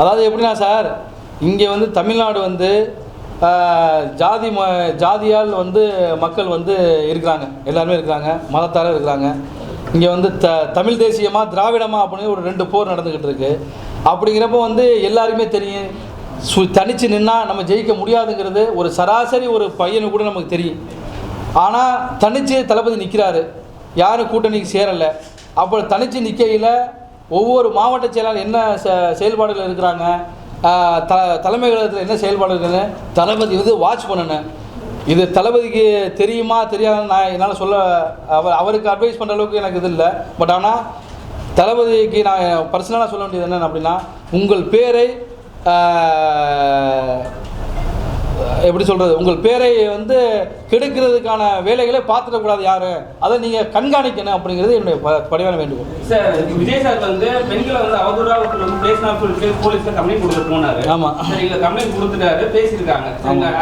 அதாவது எப்படின்னா சார், இங்கே வந்து தமிழ்நாடு வந்து ஜாதியால் வந்து மக்கள் வந்து இருக்கிறாங்க, எல்லாருமே இருக்கிறாங்க, மதத்தார இருக்கிறாங்க. இங்கே வந்து தமிழ் தேசியமா திராவிடமா அப்படின்னு ஒரு 2 போர் நடந்துக்கிட்டு இருக்கு. அப்படிங்கிறப்போ வந்து எல்லாருமே தெரியும், தனித்து நின்னா நம்ம ஜெயிக்க முடியாதுங்கிறது ஒரு சராசரி ஒரு பையனுக்கு கூட நமக்கு தெரியும். ஆனால் தனித்து தளபதி நிற்கிறாரு, யாரும் கூட்டணிக்கு சேரலை. அப்போ தனித்து நிற்கையில் ஒவ்வொரு மாவட்ட செயலாளர் என்ன செயல்பாடுகள் இருக்கிறாங்க, தலைமை கழகத்தில் என்ன செயல்பாடுகள்னு தளபதி வந்து வாட்ச் பண்ணணும். இது தளபதிக்கு தெரியுமா தெரியாதுன்னு நான் என்னால் சொல்ல, அவருக்கு அட்வைஸ் பண்ணுற அளவுக்கு எனக்கு இது இல்லை. பட் ஆனால் தளபதிக்கு நான் பர்சனலாக சொல்ல வேண்டியது என்னென்னு அப்படின்னா, உங்கள் பேரை எப்படி சொல்கிறது, உங்கள் பேரை வந்து கெடுக்கிறதுக்கான வேலைகளை பார்த்துடக்கூடாது யாரும், அதை நீங்கள் கண்காணிக்கணும் அப்படிங்கிறது என்னுடைய பணிவான வேண்டுகோள். சார், விஜய் சார் வந்து பெண்களை வந்து அவதூறாக வந்து பேசினான்னு சொல்லிட்டு போலீஸில் கம்ப்ளைண்ட் கொடுத்து போனாரு. ஆமாம், சரி, இல்லை கம்ப்ளைண்ட் கொடுத்துட்டாரு, பேசியிருக்காங்க.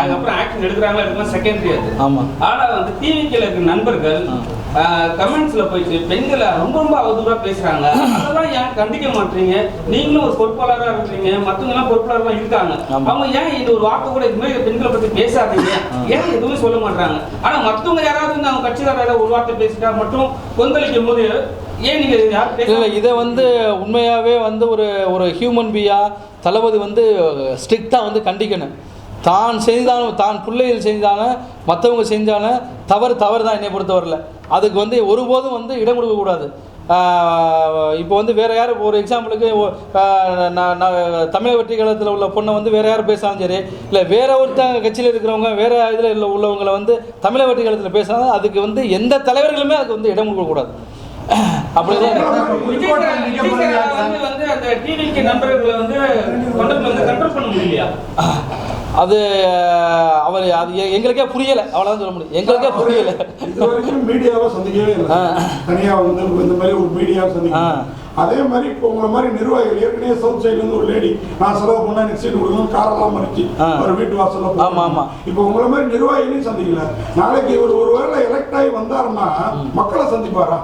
அதுக்கப்புறம் ஆக்ஷன் எடுக்கிறாங்களா எடுக்கலாம் செகண்டரி அது. ஆமாம். ஆனால் வந்து டிவிக்கில் இருக்கிற நண்பர்கள் கமெண்ட்ஸில் போயிட்டு பெண்களை ரொம்ப ரொம்ப அவதூறாக பேசுகிறாங்க, அதெல்லாம் ஏன் கண்டிக்க மாட்டீங்க? நீங்களும் ஒரு பொறுப்பாளராக இருக்கிறீங்க, மற்றவங்கலாம் பொறுப்பாளராக இருக்காங்க, அவங்க ஏன் இது ஒரு வார்த்தை கூட இது மாதிரி பெண்களை பற்றி பேசாதீங்க, ஏன் எதுவுமே சொல்ல மாட்டாங்க? ஆனால் மற்றவங்க யாராவது வந்து அவங்க கட்சிக்காரர் ஒரு வார்த்தை பேசிட்டா மட்டும் கொந்தளிக்கும் போது ஏன் நீங்கள் இல்லை? இதை வந்து உண்மையாகவே வந்து ஒரு ஹியூமன் பீயா தளபதி வந்து ஸ்ட்ரிக்டாக வந்து கண்டிக்கணும். தான் செஞ்சாலும், தான் பிள்ளைகள் செஞ்சாலும், மற்றவங்க செஞ்சாலும் தவறு தான் என்னை பொறுத்தவரையில். அதுக்கு வந்து ஒருபோதும் வந்து இடம் கொடுக்கக்கூடாது. இப்போ வந்து வேறு யார், ஒரு எக்ஸாம்பிளுக்கு தமிழக வெற்றி கழகத்தில் உள்ள பொண்ணை வந்து வேறு யார் பேசினாலும் சரி, இல்லை வேறு ஒருத்தங்க கட்சியில் இருக்கிறவங்க வேறு இதில் உள்ளவங்களை வந்து தமிழக வெற்றி கழகத்தில் பேசினாலும் அதுக்கு வந்து எந்த தலைவர்களுமே அதுக்கு வந்து இடம் கொடுக்கக்கூடாது. அப்படிதான் அது அவர் அது எங்களுக்கே புரியலை, அவ்வளோதான் சொல்ல முடியும், எங்களுக்கே புரியலை. மீடியாவை சந்திக்கவே இல்லை, தனியாக வந்து இந்த மாதிரி ஒரு மீடியாவை சந்திக்க. அதே மாதிரி இப்போ உங்களை மாதிரி நிர்வாகிகள் ஏற்கனவே சவுத் சைட்லேருந்து ஒரு லேடி நான் செலவு பண்ணா நிச்சயம் கொடுக்கணும் காரெல்லாம் மறிச்சு ஒரு வீட்டு வாசல்ல. ஆமாம் ஆமாம். இப்போ உங்களை மாதிரி நிர்வாகிகளையும் சந்திக்கல. நாளைக்கு இவர் ஒருவேளை எலெக்ட் ஆகி வந்தாருன்னா மக்களை சந்திப்பாரா?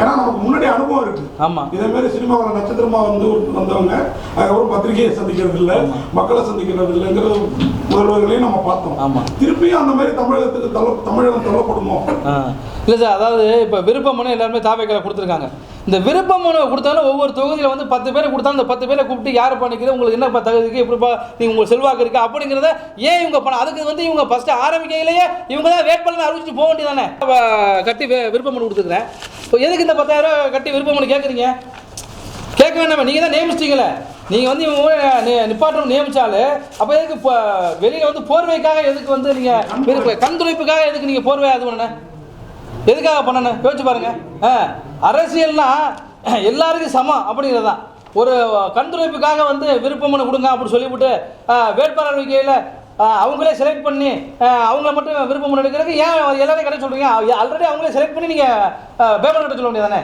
ஏன்னா நமக்கு முன்னாடி அனுபவம் இருக்கு. ஆமாம். இதே மாதிரி சினிமாவில் நட்சத்திரமா வந்தவங்க அதுக்கப்புறம் பத்திரிகையை சந்திக்கிறது இல்லை, மக்களை சந்திக்கிறது இல்லைங்கிற முதல்வர்களையும் நம்ம பார்த்தோம். ஆமாம். திருப்பியும் அந்த மாதிரி தமிழகம் தள்ளப்படுமோ? இல்லை சார், அதாவது இப்போ விருப்ப மனு எல்லாருமே தாவேக்கால கொடுத்துருக்காங்க. இந்த விருப்ப மனு கொடுத்தாலும் ஒவ்வொரு தொகுதியில் வந்து 10 பேரை கொடுத்தாலும் அந்த 10 பேரை கூப்பிட்டு யார் பண்ணிக்கிறது, உங்களுக்கு என்ன தகுதிக்கு எப்படிப்பா நீங்கள் உங்களுக்கு செல்வாக்கு இருக்குது அப்படிங்கிறத ஏன் இவங்க பண்ண? அதுக்கு வந்து இவங்க ஃபஸ்ட்டு ஆரம்பிக்கையிலேயே இவங்க தான் வேட்பாளர் அறிவிச்சுட்டு போக வேண்டியதானே. கட்டி விருப்ப மனு கொடுத்துருக்குறேன், இப்போ எதுக்கு இந்த 10,000 கட்டி விருப்ப மனு கேட்குறீங்க? கேட்க வேண்டாமே, நீங்கள் தான் நியமிச்சிட்டீங்களே. நீங்கள் வந்து இவங்க நிப்பாட்டம் நியமித்தாலே அப்போ எதுக்கு இப்போ வெளியில் வந்து போர்வைக்காக எதுக்கு வந்து நீங்கள் கண் துடைப்புக்காக எதுக்கு நீங்கள் போர்வை அது பண்ண எதுக்காக பண்ணணும் யோசிச்சு பாருங்க. அரசியல்னா எல்லாருக்கும் சமம் அப்படிங்கிறது தான். ஒரு கண்துடைப்புக்காக வந்து விருப்பமனு கொடுங்க அப்படின்னு சொல்லிவிட்டு வேட்பாளர் அறிவிக்கையில் அவங்களே செலக்ட் பண்ணி அவங்கள மட்டும் விருப்பமனு எடுக்கிறதுக்கு ஏன் எல்லாரையும் கிடைக்க சொல்றீங்க? ஆல்ரெடி அவங்களே செலக்ட் பண்ணி நீங்கள் பேப்பர் கட்ட சொல்ல வேண்டியதானே.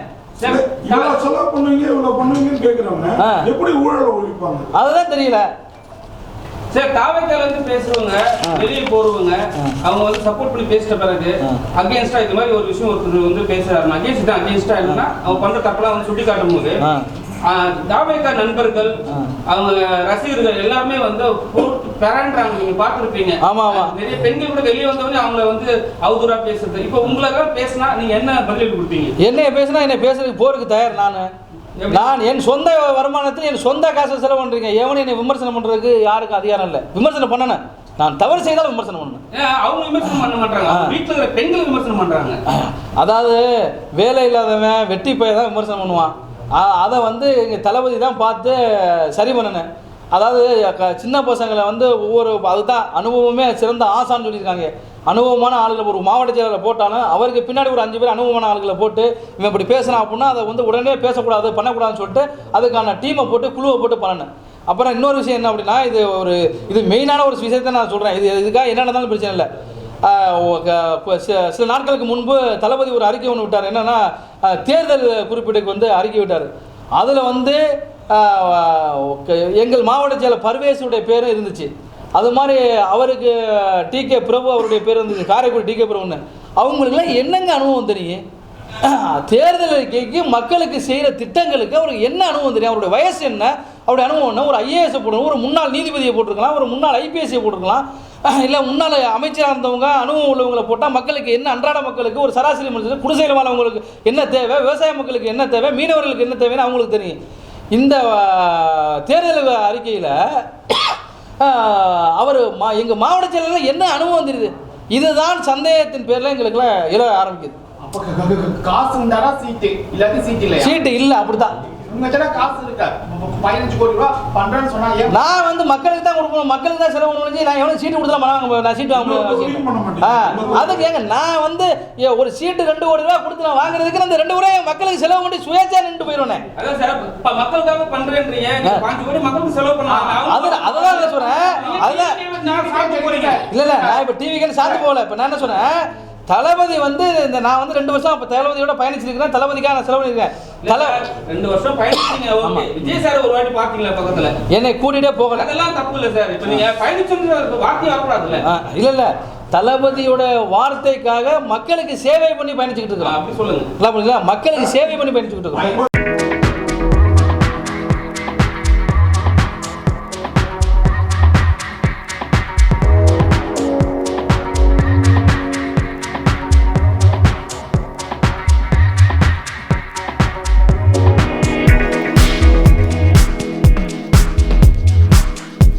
அதுதான் தெரியல சார். தாவேக்கால வந்து பேசுறவங்க வெளியே போறவங்க அவங்க வந்து சப்போர்ட் பண்ணி பேசிட்ட பிறகு அகேன்ஸ்டா இது மாதிரி ஒரு விஷயம் ஒருத்தர் வந்து பேசுறாரு, அகேன்ஸ்டா இல்லைன்னா அவங்க பண்ற தப்பெல்லாம் வந்து சுட்டி காட்டும் போது தாவேக்கா நண்பர்கள் அவங்க ரசிகர்கள் எல்லாருமே வந்து பெறான்றாங்க. நீங்க பார்த்துருப்பீங்க, நிறைய பெண்கள் கூட வெளியே வந்தவங்க அவங்கள வந்து அவதூறா பேசுறது. இப்போ உங்களெல்லாம் பேசினா நீங்க என்ன பதில் கொடுப்பீங்க? என்ன பேசினா என்ன பேசுறதுக்கு போறதுக்கு தயார். நான் என் சொந்த வருமானத்தில் என் சொந்த காசை செலவு பண்ணுறீங்க. எவனும் என்னை விமர்சனம் பண்ணுறதுக்கு யாருக்கும் அதிகாரம் இல்லை. விமர்சனம் பண்ணணும், நான் தவறு செய்தாலும் விமர்சனம் பண்ணணும். அவங்க விமர்சனம் பண்ண மாட்டாங்க, வீட்டில் இருக்கிற பெண்கள் விமர்சனம் பண்ணுறாங்க. அதாவது வேலை இல்லாதவன் வெட்டி போய் தான் விமர்சனம் பண்ணுவான். அதை வந்து எங்கள் தளபதி தான் பார்த்து சரி பண்ணணும். அதாவது சின்ன பசங்களை வந்து அதுதான் அனுபவமே சிறந்த ஆசான்னு சொல்லியிருக்காங்க. அனுபவமான ஆளுகளை ஒரு மாவட்ட செயலரை போட்டாலும் அவருக்கு பின்னாடி ஒரு 5 பேர் அனுபவமான ஆளுகளை போட்டு இவன் இப்படி பேசலாம் அப்படின்னா அதை வந்து உடனே பேசக்கூடாது பண்ணக்கூடாதுன்னு சொல்லிட்டு அதுக்கான டீமை போட்டு குழுவை போட்டு பண்ணணும். அப்புறம் இன்னொரு விஷயம் என்ன அப்படின்னா, இது மெயினான ஒரு விஷயத்தை நான் சொல்கிறேன். இதுக்காக என்ன நடந்தாலும் பிரச்சனை இல்லை. சில நாட்களுக்கு முன்பு தளபதி ஒரு அறிக்கை ஒன்று விட்டார். என்னென்னா தேர்தல் குறிப்பீடுக்கு வந்து அறிக்கை விட்டார். அதில் வந்து எங்கள் மாவட்ட செயலர் பர்வேஸுடைய பேரும் இருந்துச்சு. அது மாதிரி அவருக்கு டிகே பிரபு அவருடைய பேர் இருந்துச்சு, காரைக்குடி டிகே பிரபுன்னு. அவங்களுக்குலாம் என்னங்க அனுபவம் தெரியும்? தேர்தல் அறிக்கைக்கு மக்களுக்கு செய்கிற திட்டங்களுக்கு அவருக்கு என்ன அனுபவம் தெரியும்? அவருடைய வயசு என்ன, அப்படி அனுபவம்னா ஒரு ஐஏஎஸ் போடணும், ஒரு முன்னாள் நீதிபதியை போட்டிருக்கலாம், ஒரு முன்னாள் ஐபிஎஸ்ஐ போட்டிருக்கலாம், இல்லை முன்னாள் அமைச்சராக இருந்தவங்க அனுபவம் உள்ளவங்களை போட்டால் மக்களுக்கு என்ன, அன்றாட மக்களுக்கு ஒரு சராசரி மனுஷன் குடிசையில் வாழ்றவங்களுக்கு என்ன தேவை, விவசாய மக்களுக்கு என்ன தேவை, மீனவர்களுக்கு என்ன தேவைன்னு அவங்களுக்கு தெரியும். இந்த தேர்தல் அறிக்கையில் அவர் எங்கள் மாவட்ட செயலரில் என்ன அனுபவம் தெரியுது, இதுதான் சந்தேகத்தின் பேரில் எங்களுக்குலாம் எழ ஆரம்பிக்குது. காசு இருந்தாரா சீட்டு இல்லாட்டி சீட்டு இல்லை, சீட்டு இல்லை, அப்படித்தான். காசு இருக்கா 15 கோடி ரூபாய் பண்றேன்னு சொன்னா நான் வந்து மக்களுக்கு தான் கொடுக்கணும், மக்களுக்கு தான் செலவு பண்ணணும். நான் எவ்வளோ சீட்டு கொடுத்தா நான் சீட்டு வாங்க அதுக்கு ஏங்க நான் வந்து ஒரு சீட்டு 2 கோடி ரூபா கொடுத்து நான் வாங்குறதுக்கு அந்த 2 ரூபாய் மக்களுக்கு செலவு பண்ணி சுயேட்சையா நின்று போயிடுவேன். அதான் சார் மக்களுக்காக பண்றேன்றீங்க, 5 கோடி மக்களுக்கு செலவு பண்ணாங்க. அதுதான் நான் சொல்றேன். அதுதான் இல்ல நான் இப்ப டிவிக்கு சாத்து போகல. இப்ப நான் என்ன சொன்னேன், தளபதி வந்து இந்த நான் வந்து 2 வருஷம் அப்ப தளபதியோட பயணிச்சிருக்கிறேன், தளபதிக்காக நான் செலவு பண்ணிருக்கேன். 2 வருஷம் பயணிச்சீங்க, ஓகே. விஜய் சார் ஒரு வாட்டி பாத்தீங்களா பக்கத்துல? என்னை கூட்டிட்டே போகல. அதெல்லாம் தப்பு இல்ல சார். இப்ப நீங்க பயணிச்சோம்ன்ற வார்த்தை வரக்கூடாதுல்ல. இல்ல தளபதியோட வார்த்தைக்காக மக்களுக்கு சேவை பண்ணி பயணிச்சுக்கிட்டு இருக்கிறோம். அப்படி சொல்லுங்க. மக்களுக்கு சேவை பண்ணி பயணிச்சுக்கிட்டு இருக்கிறோம்.